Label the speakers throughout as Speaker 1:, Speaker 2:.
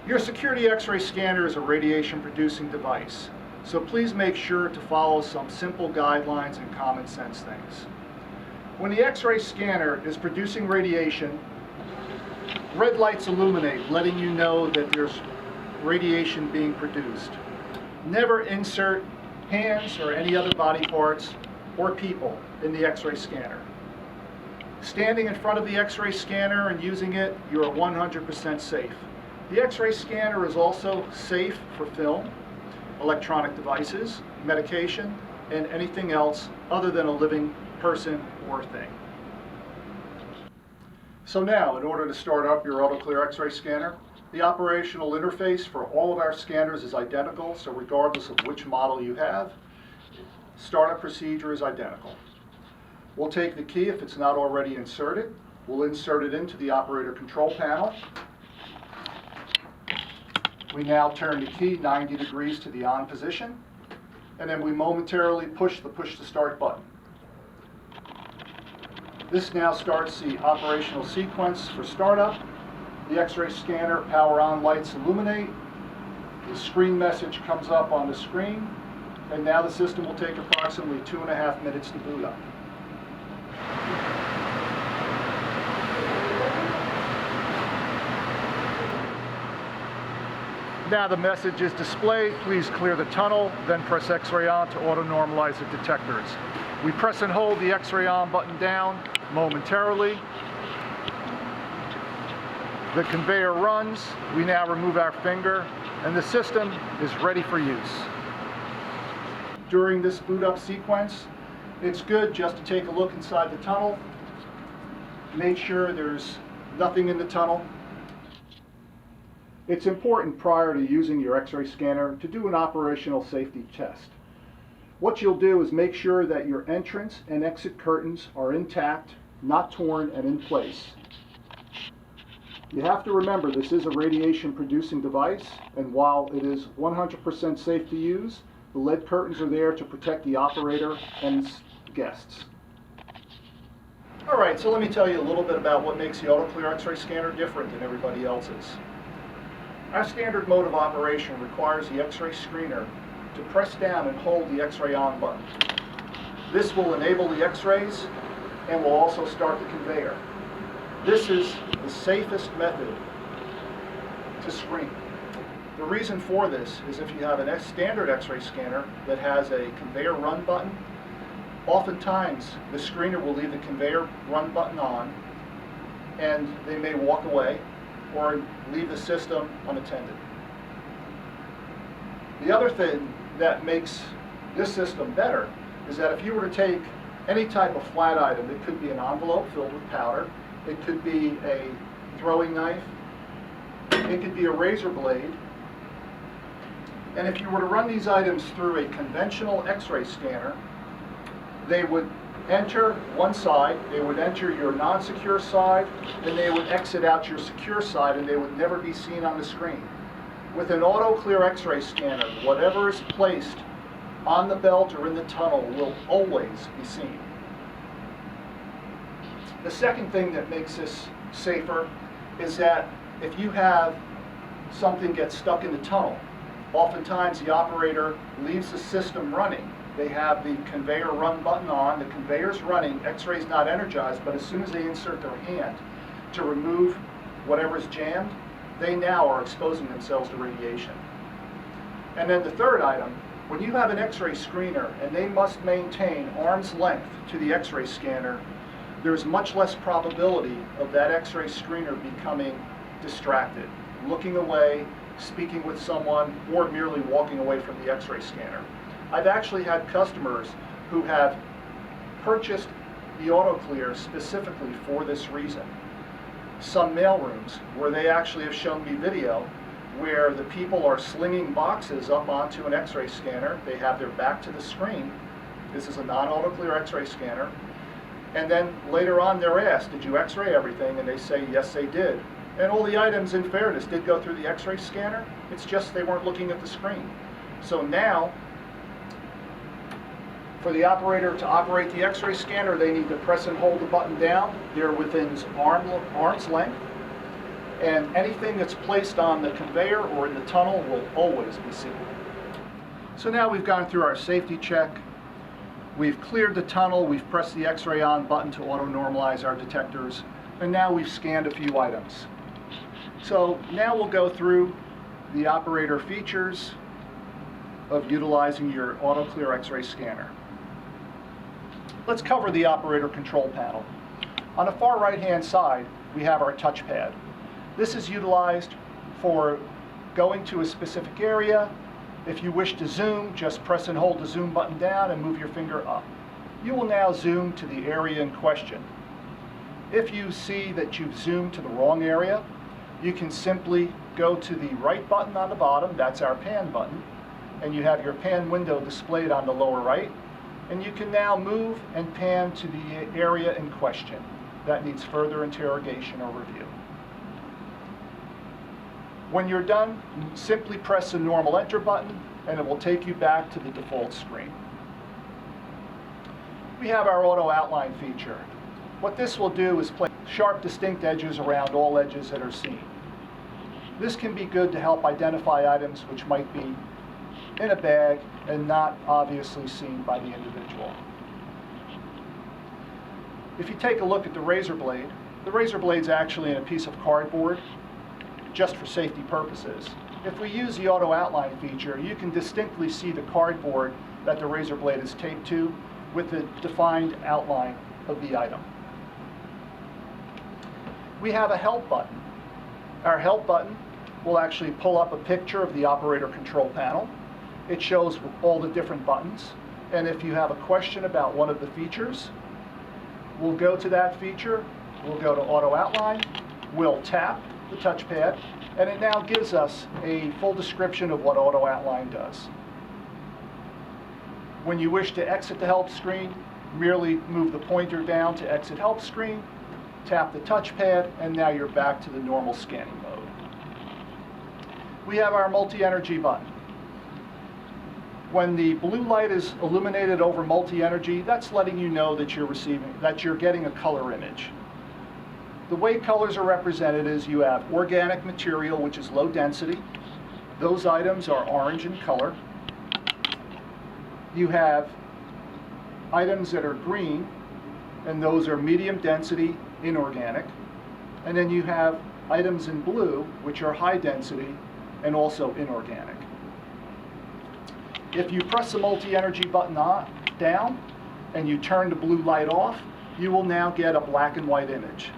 Speaker 1: Your security X-ray scanner is a radiation-producing device, so please make sure to follow some simple guidelines and common sense things. When the X-ray scanner is producing radiation, red lights illuminate, letting you know that there's radiation being produced. Never insert hands or any other body parts or people in the X-ray scanner. Standing in front of the X-ray scanner and using it, you are 100% safe. The X-ray scanner is also safe for film, electronic devices, medication, and anything else other than a living person or thing. So now, in order to start up your Autoclear X-ray scanner, the operational interface for all of our scanners is identical, so regardless of which model you have, startup procedure is identical. We'll take the key, if it's not already inserted, we'll insert it into the operator control panel. We now turn the key 90 degrees to the on position, and then we momentarily push the push to start button. This now starts the operational sequence for startup. The X-ray scanner power on lights illuminate. The screen message comes up on the screen, and now the system will take approximately 2.5 minutes to boot up. Now the message is displayed, please clear the tunnel, then press X-ray on to auto-normalize the detectors. We press and hold the X-ray on button down momentarily. The conveyor runs, we now remove our finger, and the system is ready for use. During this boot up sequence, it's good just to take a look inside the tunnel, make sure there's nothing in the tunnel. It's important prior to using your X-ray scanner to do an operational safety test. What you'll do is make sure that your entrance and exit curtains are intact, not torn, and in place. You have to remember this is a radiation producing device, and while it is 100% safe to use, the lead curtains are there to protect the operator and guests. Alright, so let me tell you a little bit about what makes the Autoclear X-ray scanner different than everybody else's. Our standard mode of operation requires the X-ray screener to press down and hold the X-ray on button. This will enable the X-rays and will also start the conveyor. This is the safest method to screen. The reason for this is if you have a standard X-ray scanner that has a conveyor run button, oftentimes the screener will leave the conveyor run button on and they may walk away or leave the system unattended. The other thing that makes this system better is that if you were to take any type of flat item, it could be an envelope filled with powder, it could be a throwing knife, it could be a razor blade, and if you were to run these items through a conventional X-ray scanner, they would enter one side, they would enter your non-secure side, and they would exit out your secure side, and they would never be seen on the screen. With an Autoclear X-ray scanner, whatever is placed on the belt or in the tunnel will always be seen. The second thing that makes this safer is that if you have something get stuck in the tunnel, oftentimes the operator leaves the system running. They have the conveyor run button on, the conveyor's running, X-ray's not energized, but as soon as they insert their hand to remove whatever's jammed, they now are exposing themselves to radiation. And then the third item, when you have an X-ray screener and they must maintain arm's length to the X-ray scanner, there's much less probability of that X-ray screener becoming distracted, looking away, speaking with someone, or merely walking away from the X-ray scanner. I've actually had customers who have purchased the Autoclear specifically for this reason. Some mailrooms where they actually have shown me video where the people are slinging boxes up onto an X-ray scanner. They have their back to the screen. This is a non-Autoclear X-ray scanner. And then later on they're asked, did you X-ray everything? And they say, yes, they did. And all the items, in fairness, did go through the X-ray scanner. It's just they weren't looking at the screen. So now, for the operator to operate the X-ray scanner, they need to press and hold the button down. They're within arm's length. and anything that's placed on the conveyor or in the tunnel will always be seen. So now we've gone through our safety check. We've cleared the tunnel, we've pressed the X-ray on button to auto-normalize our detectors, and now we've scanned a few items. So now we'll go through the operator features of utilizing your Autoclear X-ray scanner. Let's cover the operator control panel. On the far right-hand side, we have our touchpad. This is utilized for going to a specific area. If you wish to zoom, just press and hold the zoom button down and move your finger up. You will now zoom to the area in question. If you see that you've zoomed to the wrong area, you can simply go to the right button on the bottom, that's our pan button, and you have your pan window displayed on the lower right, and you can now move and pan to the area in question. That needs further interrogation or review. When you're done, simply press the normal enter button and it will take you back to the default screen. We have our auto outline feature. What this will do is place sharp, distinct edges around all edges that are seen. This can be good to help identify items which might be in a bag and not obviously seen by the individual. If you take a look at the razor blade's actually in a piece of cardboard just for safety purposes. If we use the auto outline feature, you can distinctly see the cardboard that the razor blade is taped to with the defined outline of the item. We have a help button. Our help button will actually pull up a picture of the operator control panel. It shows all the different buttons, and if you have a question about one of the features, we'll go to that feature, we'll go to auto outline, we'll tap the touchpad, and it now gives us a full description of what auto outline does. When you wish to exit the help screen, merely move the pointer down to exit help screen, tap the touchpad, and now you're back to the normal scanning mode. We have our multi-energy button. When the blue light is illuminated over multi-energy, that's letting you know that you're getting a color image. The way colors are represented is you have organic material, which is low density. Those items are orange in color. You have items that are green, and those are medium density, inorganic. And then you have items in blue, which are high density and also inorganic. If you press the multi-energy button down and you turn the blue light off, you will now get a black and white image.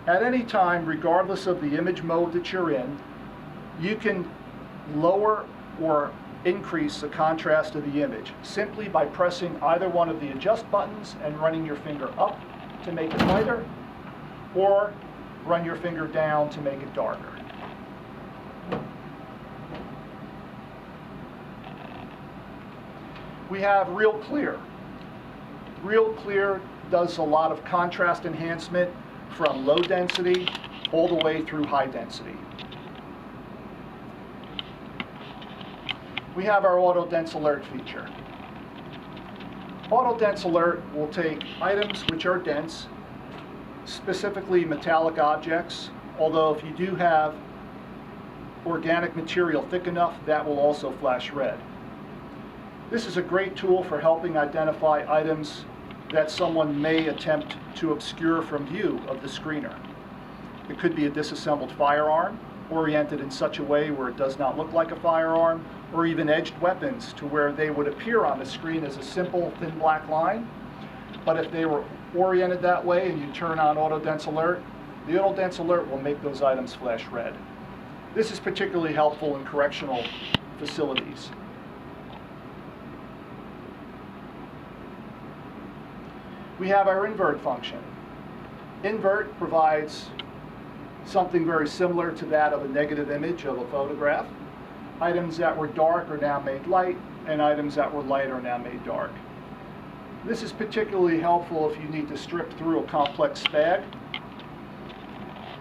Speaker 1: At any time, regardless of the image mode that you're in, you can lower or increase the contrast of the image simply by pressing either one of the adjust buttons and running your finger up to make it lighter, or run your finger down to make it darker. We have Real Clear. Real Clear does a lot of contrast enhancement from low density all the way through high density. We have our Auto Dense Alert feature. Auto Dense Alert will take items which are dense, specifically metallic objects, although if you do have organic material thick enough, that will also flash red. This is a great tool for helping identify items that someone may attempt to obscure from view of the screener. It could be a disassembled firearm, oriented in such a way where it does not look like a firearm, or even edged weapons to where they would appear on the screen as a simple thin black line. But if they were oriented that way and you turn on Auto Dense Alert, the Auto Dense Alert will make those items flash red. This is particularly helpful in correctional facilities. We have our Invert function. Invert provides something very similar to that of a negative image of a photograph. Items that were dark are now made light, and items that were light are now made dark. This is particularly helpful if you need to strip through a complex bag.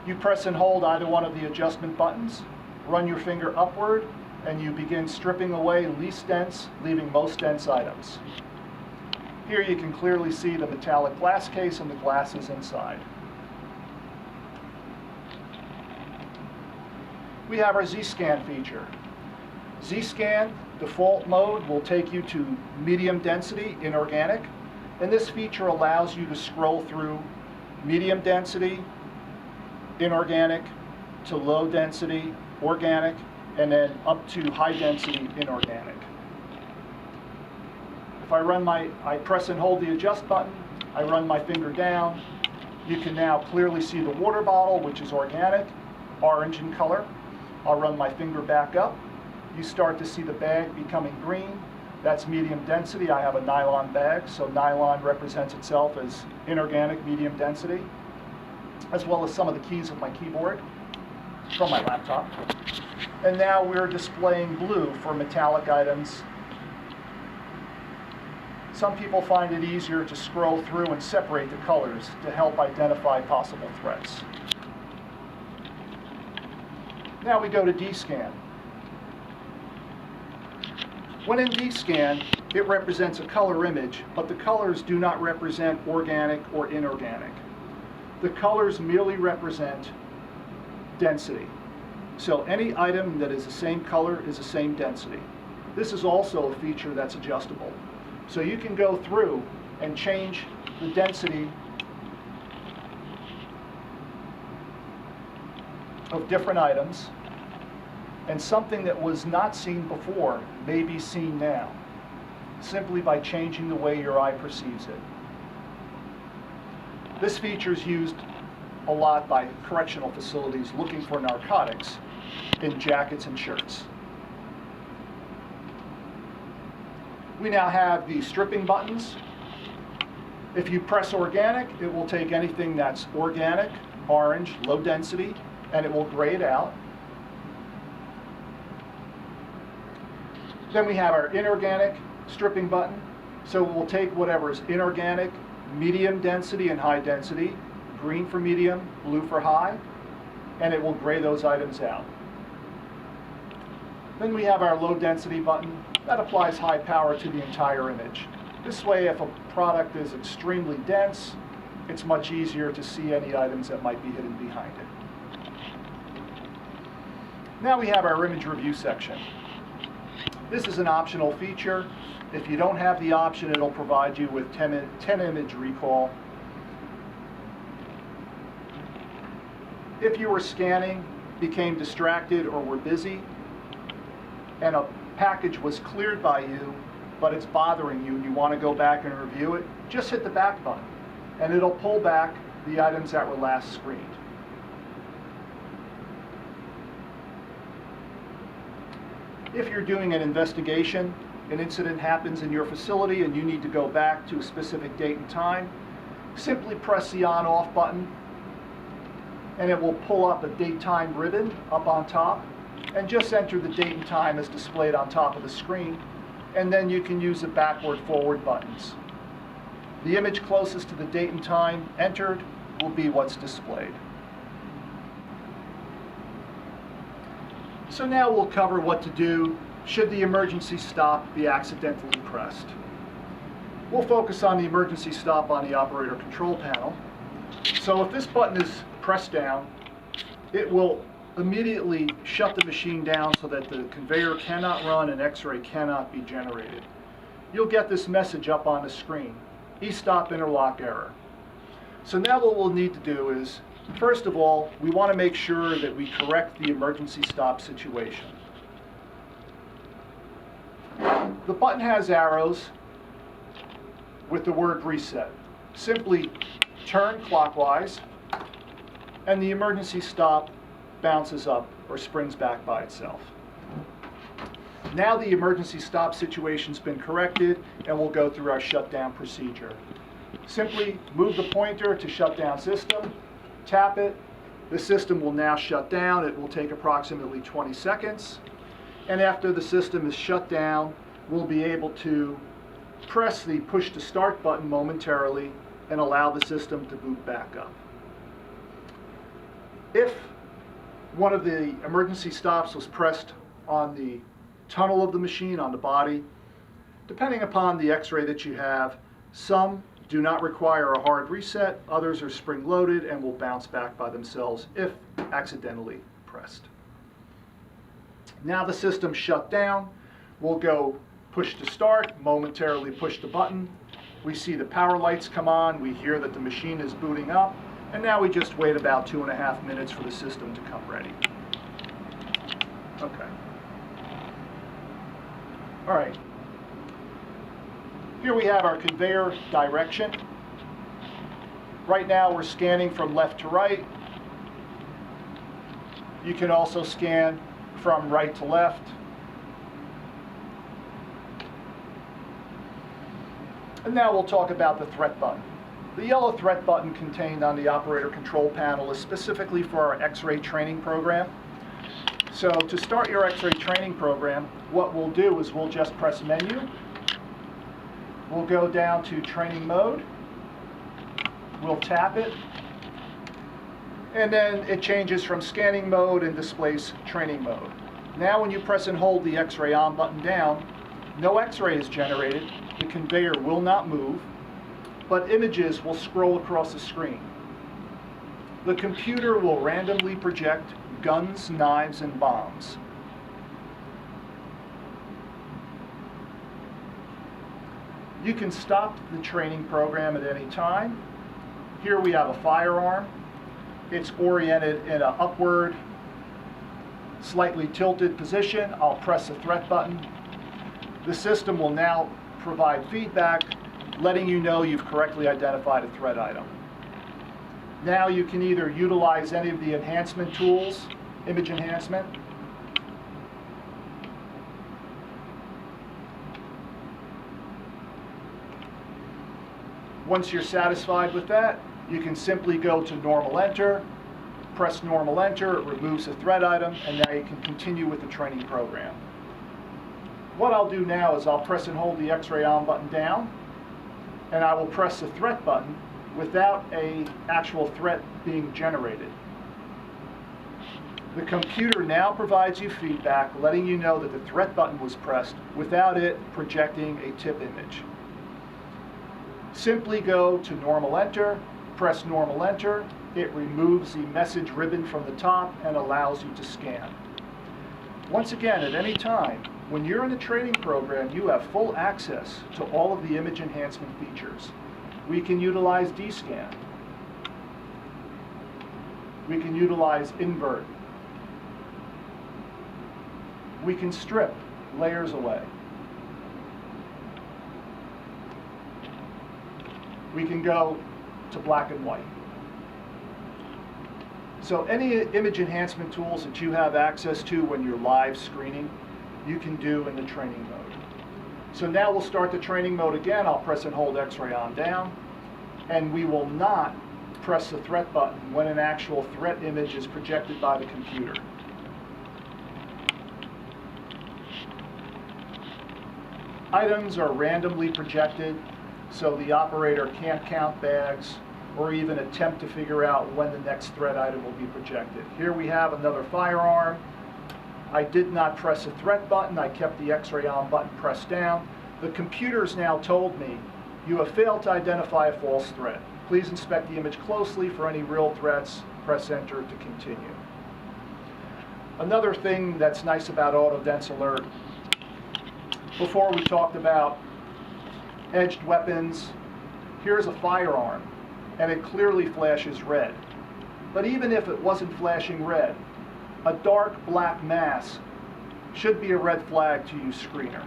Speaker 1: You press and hold either one of the adjustment buttons, run your finger upward, and you begin stripping away least dense, leaving most dense items. Here you can clearly see the metallic glass case and the glasses inside. We have our Z-Scan feature. Z-Scan default mode will take you to medium density inorganic, and this feature allows you to scroll through medium density inorganic to low density organic, and then up to high density inorganic. If I press and hold the adjust button, I run my finger down, you can now clearly see the water bottle, which is organic, orange in color. I'll run my finger back up. You start to see the bag becoming green. That's medium density. I have a nylon bag, so nylon represents itself as inorganic medium density, as well as some of the keys of my keyboard from my laptop. And now we're displaying blue for metallic items. Some people find it easier to scroll through and separate the colors to help identify possible threats. Now we go to D-Scan. When in D-Scan, it represents a color image, but the colors do not represent organic or inorganic. The colors merely represent density. So any item that is the same color is the same density. This is also a feature that's adjustable. So you can go through and change the density of different items, and something that was not seen before may be seen now, simply by changing the way your eye perceives it. This feature is used a lot by correctional facilities looking for narcotics in jackets and shirts. We now have the stripping buttons. If you press organic, it will take anything that's organic, orange, low density, and it will gray it out. Then we have our inorganic stripping button. So we'll take whatever is inorganic, medium density and high density, green for medium, blue for high, and it will gray those items out. Then we have our low density button. That applies high power to the entire image. This way, if a product is extremely dense, it's much easier to see any items that might be hidden behind it. Now we have our image review section. This is an optional feature. If you don't have the option, it'll provide you with 10 image recall. If you were scanning, became distracted, or were busy, and a package was cleared by you, but it's bothering you and you want to go back and review it, just hit the back button and it'll pull back the items that were last screened. If you're doing an investigation, an incident happens in your facility and you need to go back to a specific date and time, simply press the on-off button and it will pull up a date-time ribbon up on top, and just enter the date and time as displayed on top of the screen, and then you can use the backward-forward buttons. The image closest to the date and time entered will be what's displayed. So now we'll cover what to do should the emergency stop be accidentally pressed. We'll focus on the emergency stop on the operator control panel. So if this button is pressed down, it will immediately shut the machine down so that the conveyor cannot run and X-ray cannot be generated. You'll get this message up on the screen, E-stop interlock error. So now what we'll need to do is, first of all, we want to make sure that we correct the emergency stop situation. The button has arrows with the word reset. Simply turn clockwise and the emergency stop bounces up or springs back by itself. Now the emergency stop situation's been corrected and we'll go through our shutdown procedure. Simply move the pointer to shutdown system, tap it, the system will now shut down. It will take approximately 20 seconds. And after the system is shut down, we'll be able to press the push to start button momentarily and allow the system to boot back up. If one of the emergency stops was pressed on the tunnel of the machine, on the body, depending upon the X-ray that you have, some do not require a hard reset, others are spring-loaded and will bounce back by themselves if accidentally pressed. Now the system's shut down. We'll go push to start, momentarily push the button. We see the power lights come on. We hear that the machine is booting up. And now we just wait about 2.5 minutes for the system to come ready. Okay. All right. Here we have our conveyor direction. Right now we're scanning from left to right. You can also scan from right to left. And now we'll talk about the threat button. The yellow threat button contained on the operator control panel is specifically for our X-ray training program. So to start your X-ray training program, what we'll do is we'll just press menu. We'll go down to training mode. We'll tap it. And then it changes from scanning mode and displays training mode. Now when you press and hold the X-ray on button down, no X-ray is generated. The conveyor will not move, but images will scroll across the screen. The computer will randomly project guns, knives, and bombs. You can stop the training program at any time. Here we have a firearm. It's oriented in an upward, slightly tilted position. I'll press the threat button. The system will now provide feedback, letting you know you've correctly identified a threat item. Now you can either utilize any of the enhancement tools, image enhancement. Once you're satisfied with that, you can simply go to normal enter, press normal enter, it removes the threat item, and now you can continue with the training program. What I'll do now is I'll press and hold the X-ray on button down, and I will press the threat button without an actual threat being generated. The computer now provides you feedback, letting you know that the threat button was pressed without it projecting a tip image. Simply go to normal enter, press normal enter. It removes the message ribbon from the top and allows you to scan. Once again, at any time, when you're in the training program, you have full access to all of the image enhancement features. We can utilize D-scan. We can utilize invert. We can strip layers away. We can go to black and white. So any image enhancement tools that you have access to when you're live screening, you can do in the training mode. So now we'll start the training mode again. I'll press and hold X-ray on down, and we will not press the threat button when an actual threat image is projected by the computer. Items are randomly projected, so the operator can't count bags or even attempt to figure out when the next threat item will be projected. Here we have another firearm. I did not press the threat button. I kept the X-ray on button pressed down. The computer's now told me, you have failed to identify a false threat. Please inspect the image closely for any real threats. Press enter to continue. Another thing that's nice about Auto Dense Alert, before we talked about edged weapons, here's a firearm, and it clearly flashes red. But even if it wasn't flashing red, a dark black mass should be a red flag to use screener,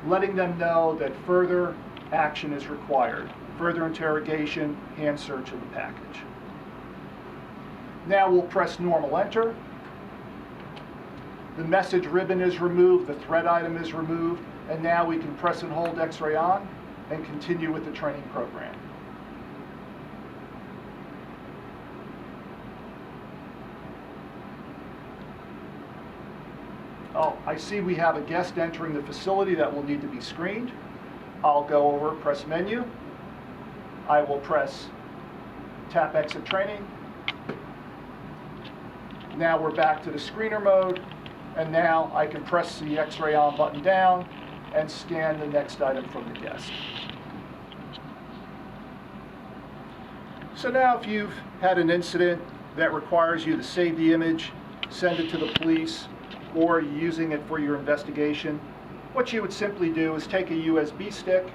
Speaker 1: letting them know that further action is required, further interrogation, hand search of the package. Now we'll press normal enter. The message ribbon is removed, the threat item is removed, and now we can press and hold X-ray on and continue with the training program. Oh, I see we have a guest entering the facility that will need to be screened. I'll go over, press menu. I will press tap exit training. Now we're back to the screener mode, and now I can press the X-ray on button down and scan the next item from the guest. So now if you've had an incident that requires you to save the image, send it to the police, or you're using it for your investigation, what you would simply do is take a USB stick,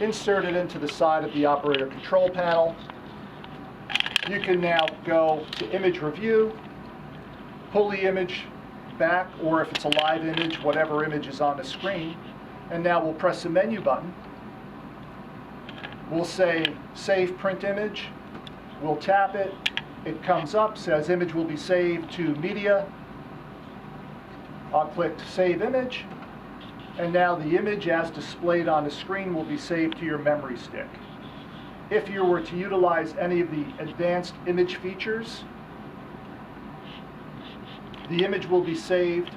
Speaker 1: insert it into the side of the operator control panel. You can now go to image review, pull the image back, or if it's a live image, whatever image is on the screen, and now we'll press the menu button. We'll say save print image, we'll tap it, it comes up, says image will be saved to media. I'll click save image, and now the image as displayed on the screen will be saved to your memory stick. If you were to utilize any of the advanced image features, the image will be saved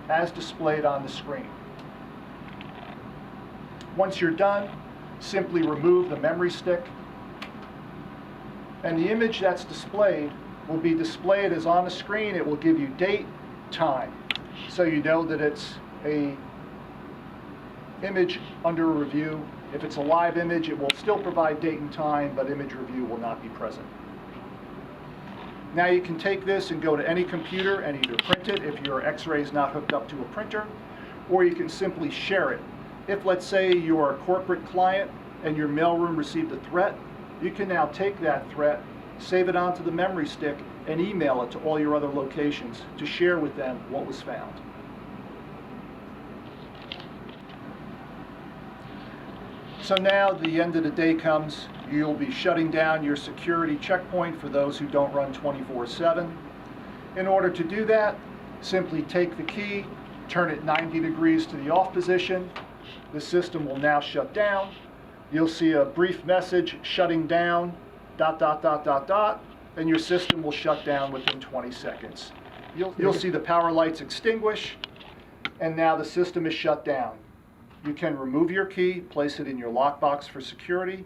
Speaker 1: as displayed on the screen. Once you're done, simply remove the memory stick, and the image that's displayed will be displayed as on the screen. It will give you date, time, so you know that it's a image under review. If it's a live image, it will still provide date and time, but image review will not be present. Now you can take this and go to any computer and either print it if your X-ray is not hooked up to a printer, or you can simply share it. If, let's say, you're a corporate client and your mailroom received a threat, you can now take that threat, save it onto the memory stick, and email it to all your other locations to share with them what was found. So now the end of the day comes, you'll be shutting down your security checkpoint for those who don't run 24/7. In order to do that, simply take the key, turn it 90 degrees to the off position. The system will now shut down. You'll see a brief message shutting down, ... and your system will shut down within 20 seconds. You'll see the power lights extinguish, and now the system is shut down. You can remove your key, place it in your lockbox for security,